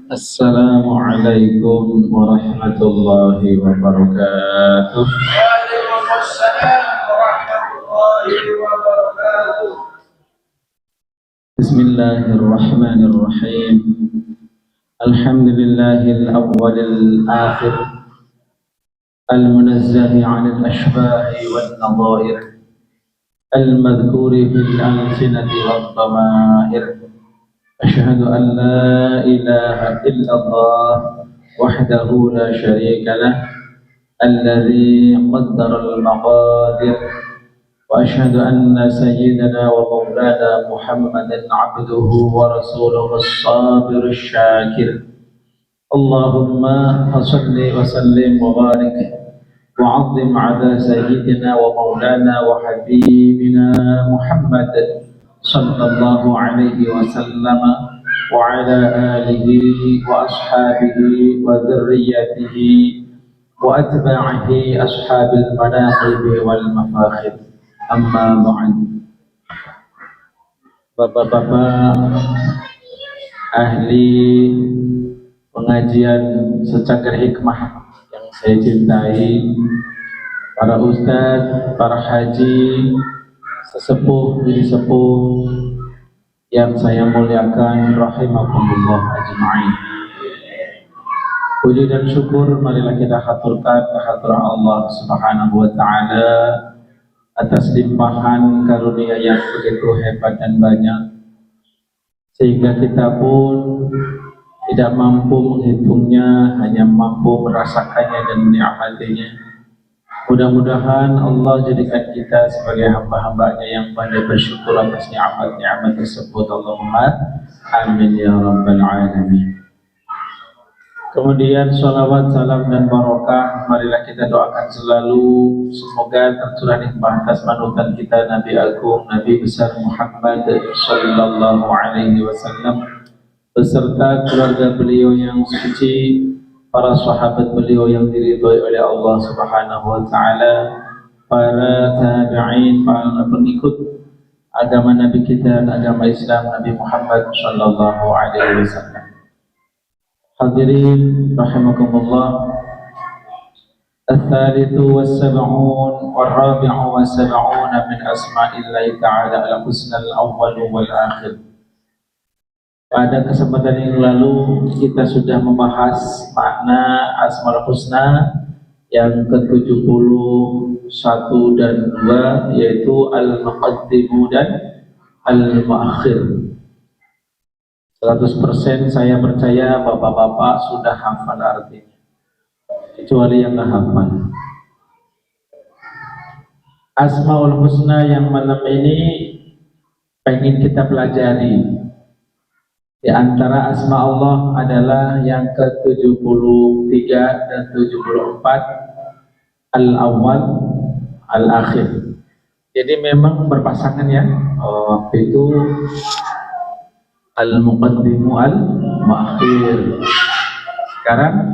Assalamualaikum warahmatullahi wabarakatuh. Waalaikumsalam warahmatullahi wabarakatuh. Bismillahirrahmanirrahim. Alhamdulillahil awwalil akhir, al-munazzahi 'anil ashbahi wan nadhair, al-madhkuri fil alsinati wad dhamair. أشهد أن لا إله إلا الله وحده لا شريك له الذي قدر المقادير وأشهد أن سيدنا ومولانا محمدا عبده ورسوله الصابر الشاكر اللهم صل وسلم وبارك وعظم على سيدنا ومولانا وحبيبنا محمد صلى الله عليه وسلم وعلى آله وأصحابه وذريته وأتباعه أصحاب المناقب والمفاخر أما بعد. Bapak-bapak ahli pengajian secangkir hikmah yang saya cintai, para ustadz, para haji, sesepuh diri sepuh yang saya muliakan, rahimakumullah ajma'in. Puji dan syukur marilah kita haturkan kehadirat Allah Subhanahu wa taala atas limpahan karunia yang begitu hebat dan banyak, sehingga kita pun tidak mampu menghitungnya, hanya mampu merasakannya dan menikmatinya. Mudah-mudahan Allah jadikan kita sebagai hamba-hambanya yang pandai bersyukur atas nikmat-nikmat tersebut. Allahumma amin ya rabbal alamin. Kemudian salawat, salam dan barokah marilah kita doakan selalu semoga tercurah nikmat atas panutan kita Nabi Agung, Nabi besar Muhammad sallallahu alaihi wasallam beserta keluarga beliau yang suci, para sahabat beliau yang diridhoi oleh Allah Subhanahu wa taala, para tabi'in, para pengikut agama Nabi kita, agama Islam Nabi Muhammad sallallahu alaihi wasallam. Hadirin rahimakumullah. Al-thalithu was-sab'un wal-rabi'u was-sab'una min asma'illahi ta'ala al-husna al-awwal wal-akhir. Pada kesempatan yang lalu kita sudah membahas makna Asmaul Husna yang ke-71 dan 2, yaitu Al-Muqaddimu dan Al-Muakhir. 100% saya percaya bapak-bapak sudah hafal artinya, kecuali yang nggak hafal. Asmaul Husna yang malam ini pengen kita pelajari. Di antara asma Allah adalah yang ke-73 dan 74, Al-Awwal, Al-Akhir. Jadi memang berpasangan ya. Waktu itu Al-Muqaddimu, Al-Muakhir. Sekarang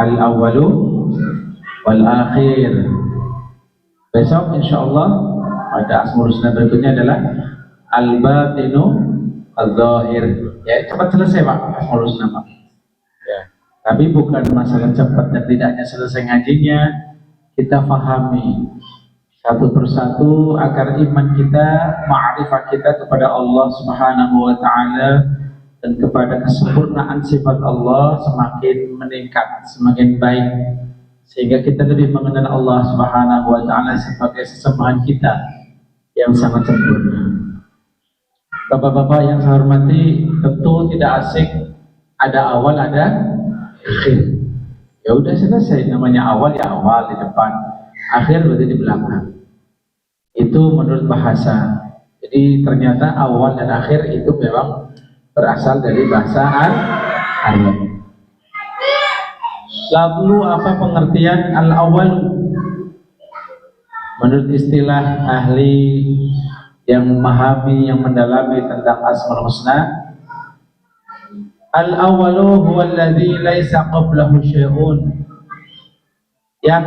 Al-Awwalu, Wal-Akhir. Besok insyaallah pada Asmaul Husna berikutnya adalah Al-Batinu, Al-Zahir. Ya, cepat selesai Pak, Asmaul Husna Pak. Ya, tapi bukan masalah cepat dan tidaknya selesai ngajinya, kita pahami satu persatu agar iman kita, ma'rifah kita kepada Allah Subhanahu wa taala dan kepada kesempurnaan sifat Allah semakin meningkat, semakin baik, sehingga kita lebih mengenal Allah Subhanahu wa taala sebagai sesembahan kita yang sangat sempurna. Bapak-bapak yang saya hormati, tentu tidak asik ada awal ada akhir. Ya udah selesai, namanya awal ya awal di depan, akhir berarti di belakang. Itu menurut bahasa. Jadi ternyata awal dan akhir itu memang berasal dari bahasa Arab. Lalu apa pengertian al-awwal? Menurut istilah ahli yang memahami, yang mendalami tentang Asmaul Husna, al-awwalu huwa alladhi laisa qablahu syai'un. Yang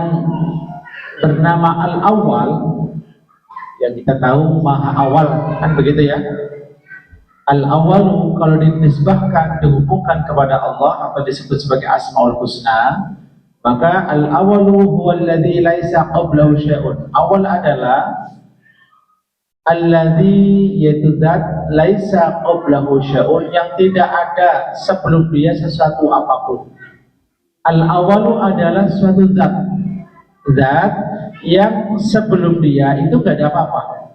bernama al-awwal, yang kita tahu maha awal, kan begitu ya. Al-awalu kalau dinisbahkan, dihubungkan kepada Allah atau disebut sebagai Asmaul Husna, maka al-awalu huwa alladhi laisa qablahu syai'un. Awal adalah alladhi, yaitu zat laisa qablahu syai'un, yang tidak ada sebelum dia sesuatu apapun. Al-awalu adalah suatu zat yang sebelum dia itu gak ada apa-apa,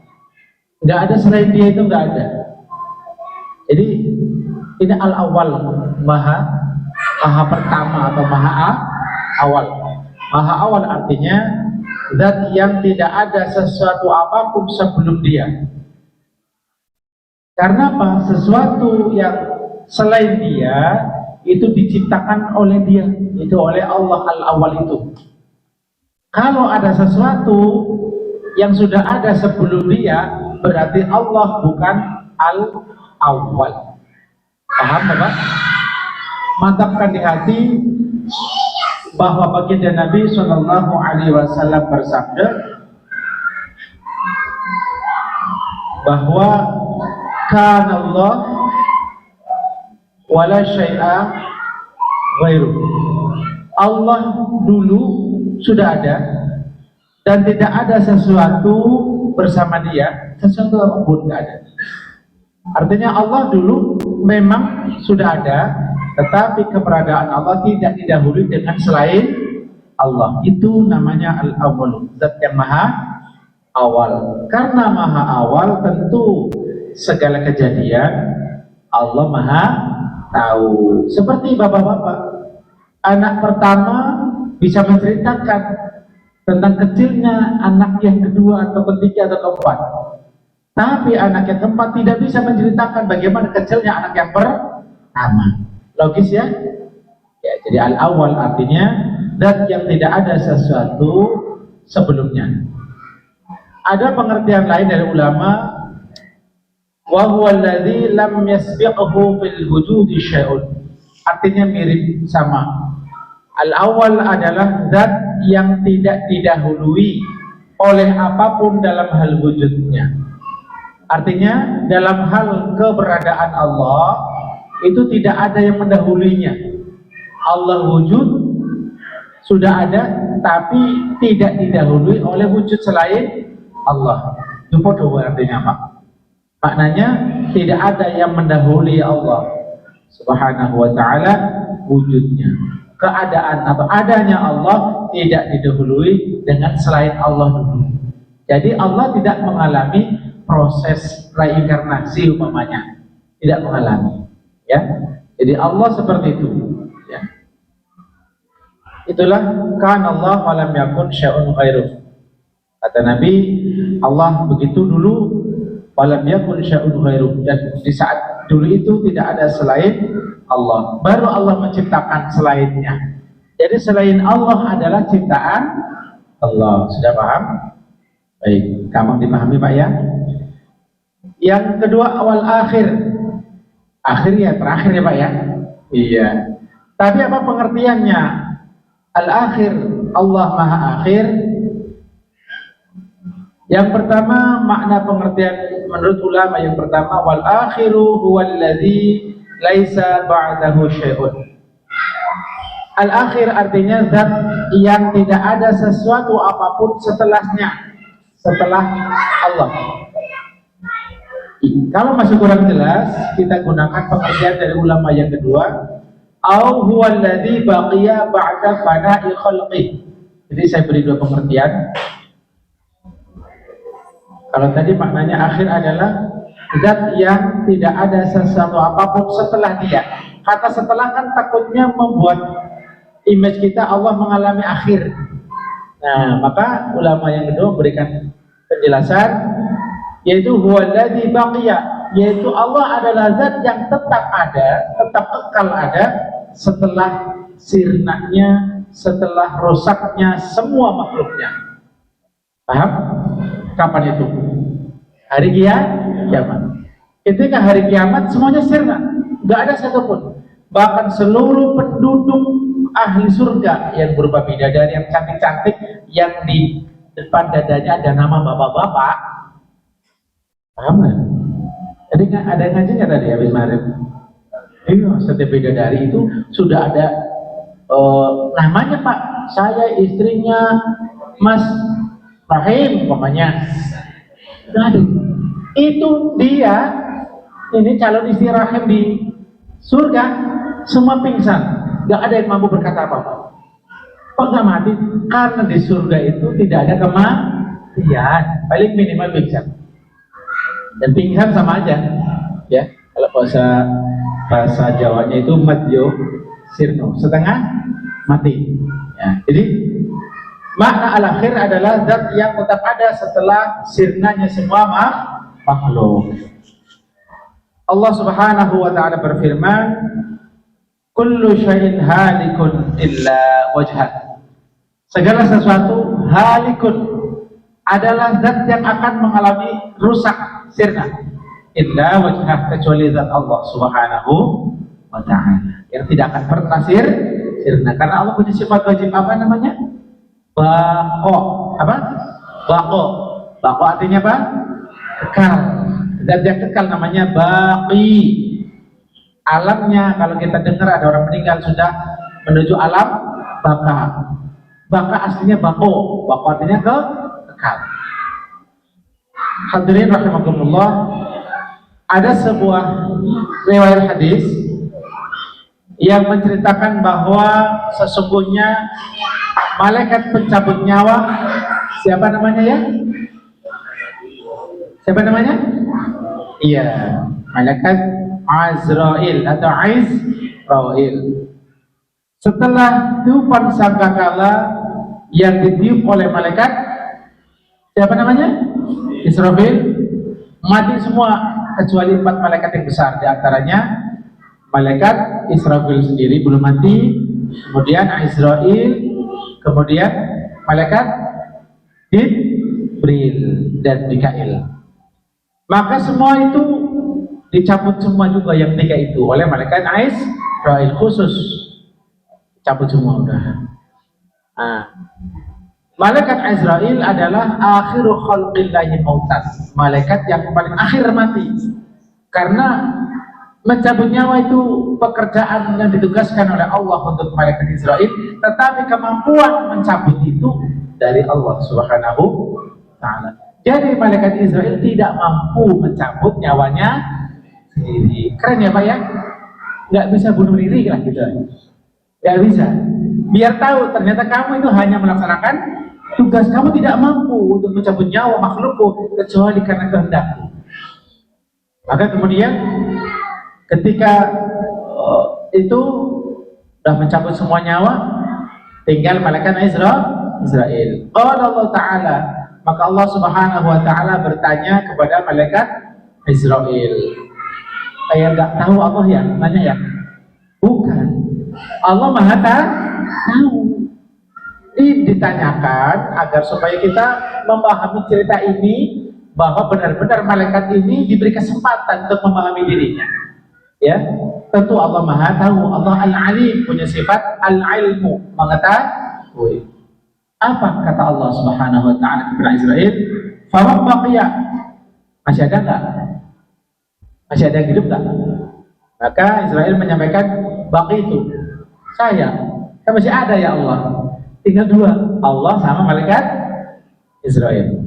gak ada selain dia, itu gak ada. Jadi ini al-awal, maha pertama atau maha awal. Maha awal artinya zat yang tidak ada sesuatu apapun sebelum dia. Karena apa? Sesuatu yang selain dia itu diciptakan oleh dia, itu oleh Allah. Al-awal itu. Kalau ada sesuatu yang sudah ada sebelum dia, berarti Allah bukan al-awwal. Paham Bapak? Mantapkan di hati bahwa baginda Nabi Shallallahu Alaihi Wasallam bersabda bahwa kana Allah wala syai'a ghairu. Allah dulu sudah ada dan tidak ada sesuatu bersama dia, sesuatu apapun tidak ada. Artinya Allah dulu memang sudah ada, tetapi keberadaan Allah tidak didahului dengan selain Allah. Itu namanya al-awwal, zat yang maha awal. Karena maha awal, tentu segala kejadian Allah maha tahu. Seperti bapak-bapak, anak pertama bisa menceritakan tentang kecilnya anak yang kedua atau ketiga atau keempat. Tapi anak yang keempat tidak bisa menceritakan bagaimana kecilnya anak yang pertama. Logis ya? Ya, jadi al-awwal artinya zat yang tidak ada sesuatu sebelumnya. Ada pengertian lain dari ulama, wa huwa alladzi lam yasbiqhu fil wujudi syai'un. Artinya mirip sama. Al-awwal adalah zat yang tidak didahului oleh apapun dalam hal wujudnya. Artinya dalam hal keberadaan Allah itu tidak ada yang mendahulinya. Allah wujud sudah ada, tapi tidak didahului oleh wujud selain Allah. Itu podo artinya Pak. Maknanya tidak ada yang mendahului Allah Subhanahu wa ta'ala wujudnya. Keadaan atau adanya Allah tidak didahului dengan selain Allah dulu. Jadi Allah tidak mengalami proses reinkarnasi umpamanya, tidak mengalami, ya. Jadi Allah seperti itu, ya. Itulah kan Allah walam yakun syai'un ghairuh. Kata Nabi, Allah begitu dulu, walam yakun syai'un ghairuh, dan di saat dulu itu tidak ada selain Allah. Baru Allah menciptakan selainnya. Jadi selain Allah adalah ciptaan Allah. Sudah paham? Baik, gampang dipahami Pak ya. Yang kedua awal akhir. Akhir ya, terakhir ya Pak ya. Iya. Tapi apa pengertiannya? Al-akhir, Allah maha akhir. Yang pertama, makna pengertian menurut ulama yang pertama, wal akhiru huwal ladzi laisa ba'dahu syai'un. Al-akhir artinya zat yang tidak ada sesuatu apapun setelahnya, setelah Allah. Kalau masih kurang jelas, kita gunakan pengertian dari ulama yang kedua, au huwal ladzi baqiya ba'da fana'i khalqih. Jadi saya beri dua pengertian. Kalau tadi maknanya akhir adalah zat yang tidak ada sesuatu apapun setelah dia. Kata setelah kan takutnya membuat image kita Allah mengalami akhir. Nah, maka ulama yang kedua berikan penjelasan, yaitu huwallazi baqiya, yaitu Allah adalah zat yang tetap ada, tetap kekal ada setelah sirnanya, setelah rusaknya semua makhluknya. Paham? Kapan itu? Hari kiamat. Ketika hari kiamat semuanya sirna, nggak ada satupun. Bahkan seluruh penduduk ahli surga yang berupa bidadari yang cantik-cantik, yang di depan dadanya ada nama bapak-bapak. Paham nggak? Jadi ada ngaji nggak tadi habis maghrib? Iya, setiap bidadari itu sudah ada namanya Pak. Saya istrinya Mas Rahim, umpamanya. Nah, itu dia, ini calon istri Rahim di surga, semua pingsan, nggak ada yang mampu berkata apa-apa. Kok nggak mati? Karena di surga itu tidak ada kematian, paling minimal pingsan. Dan pingsan sama aja, ya. Kalau bahasa Jawanya itu matyo sirno, setengah mati. Ya. Jadi makna al-akhir adalah zat yang tetap ada setelah sirnanya semua makhluk. Allah Subhanahu wa taala berfirman, "Kullu syai'in halikun illa wajhah." Segala sesuatu halikun, adalah zat yang akan mengalami rusak, sirna. Illa wajhah, kecuali zat Allah Subhanahu wa taala yang tidak akan pernah sirna, karena Allah punya sifat wajib apa namanya? Baqo. Apa? Baqo artinya apa? Kekal. Zat yang kekal namanya baqi. Alamnya, kalau kita dengar ada orang meninggal sudah menuju alam baka. Baka aslinya baqo. Baqo artinya kekal. Hadirin rahimakumullah, ada sebuah riwayat hadis yang menceritakan bahwa sesungguhnya malaikat pencabut nyawa, siapa namanya ya? Siapa namanya? Iya, malaikat Azrail atau Izrail. Setelah tiupan sangkakala yang ditiup oleh malaikat, siapa namanya? Israfil, mati semua kecuali 4 malaikat yang besar. Di antaranya malaikat Israfil sendiri belum mati, kemudian Izrail, kemudian malaikat Jibril dan Mikail. Maka semua itu dicabut semua juga yang 3 itu oleh malaikat Izrail khusus, cabut semua udah. Nah, malaikat Izrail adalah akhiru khalqillahi mautan, malaikat yang paling akhir mati. Karena mencabut nyawa itu pekerjaan yang ditugaskan oleh Allah untuk malaikat Israel, tetapi kemampuan mencabut itu dari Allah Subhanahu wa taala. Jadi malaikat Israel tidak mampu mencabut nyawanya sendiri. Keren ya Pak ya? Nggak bisa bunuh diri lah gitu. Nggak bisa. Biar tahu ternyata kamu itu hanya melaksanakan tugas, kamu tidak mampu untuk mencabut nyawa makhlukku kecuali karena kehendakku. Maka kemudian ketika itu sudah mencabut semua nyawa, tinggal malaikat Israel. Allah Ta'ala, maka Allah Subhanahu wa taala bertanya kepada malaikat Israel. Kayak nggak tahu Allah ya? Nanya ya? Bukan. Allah Maha tahu. Ini ditanyakan agar supaya kita memahami cerita ini, bahwa benar-benar malaikat ini diberi kesempatan untuk memahami dirinya. Ya, tentu Allah Maha tahu. Allah Al-Alim, punya sifat Al-Ilmu, mengetahui. Apa kata Allah Subhanahu wa taala kepada Israel? Fa baqiya. Masih ada enggak? Masih ada yang hidup enggak? Maka Israel menyampaikan, baqi itu saya. Kan masih ada ya Allah. Tinggal 2, Allah sama malaikat Israel.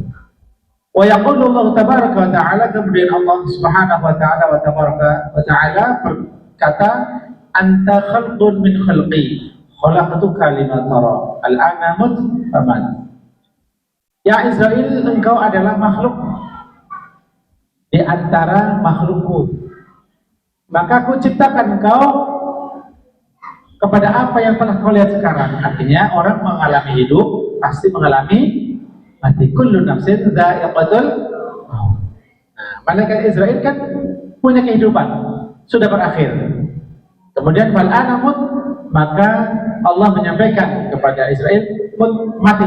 Wa yaqulu Allah tabaraka wa ta'ala, kemudian Allah Subhanahu wa ta'ala wa tabaraka wa ta'ala berkata, anta khalqun min khalqi khalaqtuka lima tara al-ana mutfaman. Ya Israel, engkau adalah makhluk di antara makhlukku, maka aku ciptakan engkau kepada apa yang telah kau lihat sekarang. Artinya orang mengalami hidup pasti mengalami mati. Kullu nafsin dha'iqatul maut. Nah, malaikat Israel kan punya kehidupan, sudah berakhir. Kemudian fal anamut, maka Allah menyampaikan kepada Israel, mati.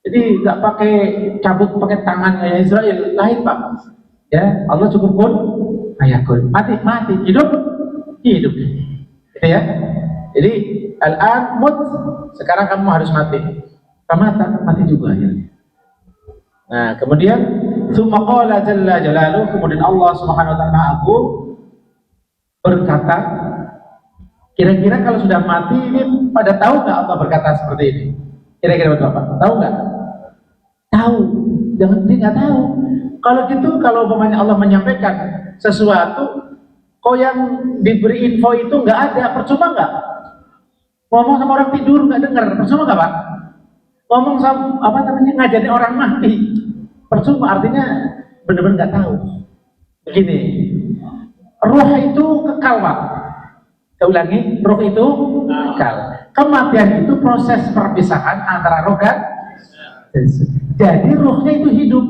Jadi nggak pakai cabut pakai tangan kayak Israel, lain Pak. Ya, Allah cukup kun fayakun. Mati, hidup. Gitu ya. Jadi al-an mut, sekarang kamu harus mati. Kamu mati juga ya. Nah, kemudian Tsumma qala jalla jalaluhu, kemudian Allah Subhanahu wa taala agung berkata, kira-kira kalau sudah mati ini pada tahu nggak Allah berkata seperti ini? Kira-kira Bapak tahu nggak? Tahu. Jangan dia nggak tahu. Kalau gitu, kalau umpamanya Allah menyampaikan sesuatu, kok yang diberi info itu nggak ada, percuma nggak? Ngomong sama orang tidur nggak dengar, percuma nggak Pak? Ngomong sama ngajarin orang mati, percuma, artinya benar-benar nggak tahu. Begini, ruh itu kekal Pak. Saya ulangi, ruh itu kekal. Kematian itu proses perpisahan antara roh dan jadi ruhnya itu hidup.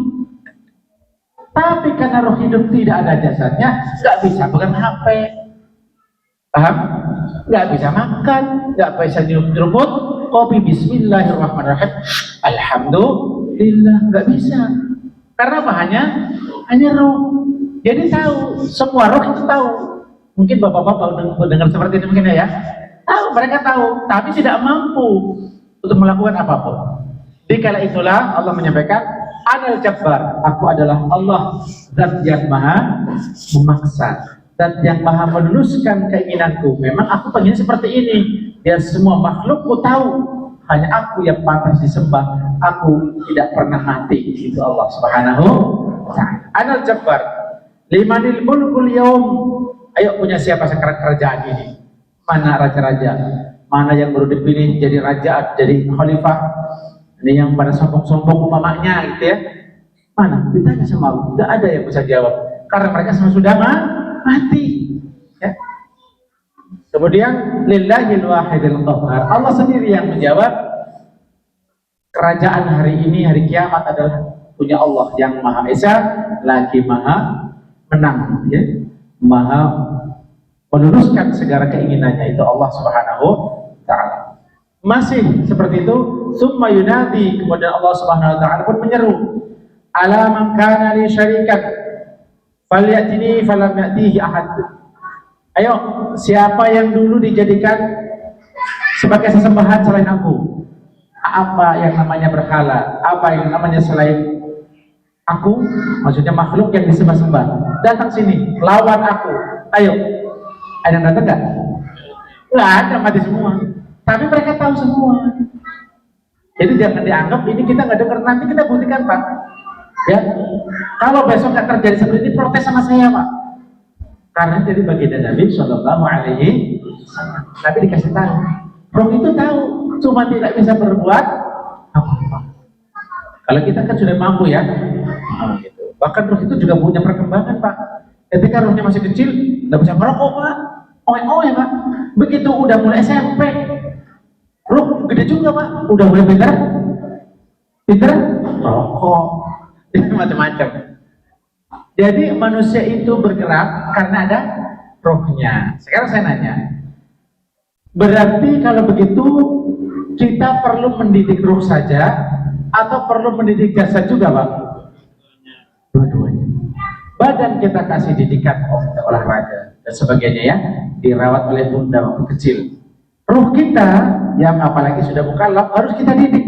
Tapi karena roh hidup tidak ada jasadnya, nggak bisa pegang HP, paham? Nggak bisa makan, nggak bisa nyeruput kopi. Bismillahirrahmanirrahim, alhamdulillah, nggak bisa. Karena apa? Hanya roh. Jadi tahu, semua roh itu tahu. Mungkin bapak-bapak dengar seperti ini mungkin ya. Tahu, mereka tahu, tapi tidak mampu untuk melakukan apapun. Di kala itulah Allah menyampaikan, Anal Jabbar, aku adalah Allah, zat yang maha memaksa, zat yang maha meluluskan keinginanku. Memang aku pengen seperti ini, biar semua makhlukku tahu hanya aku yang pantas disembah, aku tidak pernah mati. Itu Allah Subhanahu wa ta'ala. Anal Jabbar, limanil mulkul yaum. Ayo, punya siapa sekarang kerajaan ini? Mana raja-raja? Mana yang baru dipilih jadi raja, jadi khalifah? Ini yang pada sombong-sombong mamanya gitu ya. Mana? Ditanya sama aku, tidak ada yang bisa jawab. Karena mereka semua sudah mati. Ya. Kemudian lillahil wahidil qahhar. Allah sendiri yang menjawab. Kerajaan hari ini, hari kiamat adalah punya Allah yang Maha Esa, lagi Maha menang, ya. Maha meluluskan segala keinginannya, itu Allah Subhanahu wa ta'ala. Masih seperti itu, summa yunadi, kemudian Allah Subhanahu wa ta'ala pun menyeru, ala man kana li syarikan falyatini falam ya'tihi ahad. Ayo, siapa yang dulu dijadikan sebagai sesembahan selain aku? Apa yang namanya berhala? Apa yang namanya selain aku? Maksudnya makhluk yang disembah-sembah. Datang sini, lawan aku. Ayo, ada yang datang nggak? Nggak ada, mati semua. Tapi mereka tahu semua. Jadi jangan dianggap ini kita nggak dengar, nanti kita buktikan Pak. Ya, kalau besok nggak terjadi seperti ini, protes sama saya Pak. Karena jadi baginda Nabi Shallallahu Alaihi Wasallam. Nabi dikasih tahu, roh itu tahu, cuma tidak bisa berbuat apa-apa. Kalau kita kan sudah mampu ya. Gitu. Bahkan roh itu juga punya perkembangan Pak. Ketika rohnya masih kecil, nggak bisa merokok Pak. Ya Pak. Begitu udah mulai SMP, roh gede juga Pak. Udah mulai pinter rokok, macam-macam. Jadi manusia itu bergerak karena ada rohnya. Sekarang saya nanya, berarti kalau begitu kita perlu mendidik roh saja atau perlu mendidik jasad juga Pak? Dua-duanya. Badan kita kasih didikan, olahraga dan sebagainya ya, dirawat oleh bunda waktu kecil. Ruh kita yang apalagi sudah mukallaf harus kita didik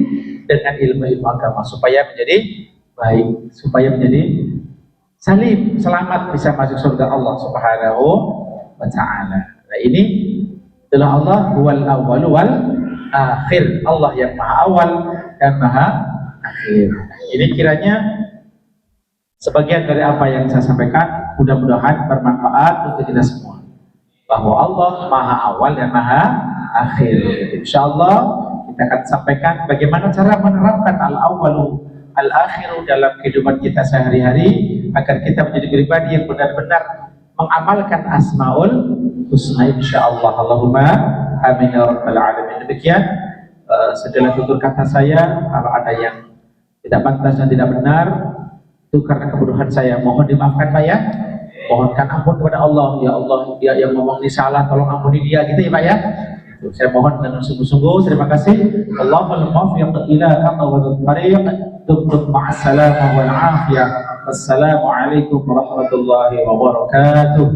dengan ilmu-ilmu agama supaya menjadi baik, supaya menjadi salim, selamat, bisa masuk surga Allah Subhanahu wa ta'ala. Nah ini adalah Allah huwal awwal wal akhir, Allah yang maha awal dan maha akhir. Ini kiranya sebagian dari apa yang saya sampaikan, mudah-mudahan bermanfaat untuk kita semua. Bahwa Allah maha awal dan maha akhir. InsyaAllah kita akan sampaikan bagaimana cara menerapkan al-awwalu al-akhiru dalam kehidupan kita sehari-hari agar kita menjadi pribadi yang benar-benar mengamalkan asmaul husna insyaallah. Allahumma amin ya rabbal alamin. Demikian segala tutur kata saya, kalau ada yang tidak pantas dan tidak benar itu karena kebodohan saya, mohon dimaafkan Pak ya. Mohonkan ampun kepada Allah. Ya Allah, dia yang ngomong ini salah, tolong ampuni dia, gitu ya Pak ya. Saya mohon dengan sungguh-sungguh. Terima kasih. Allahumma muwaffiq ila aqwamit thariq. Duktum ma'assalamah wal afiyah. Wassalamualaikum warahmatullahi wabarakatuh.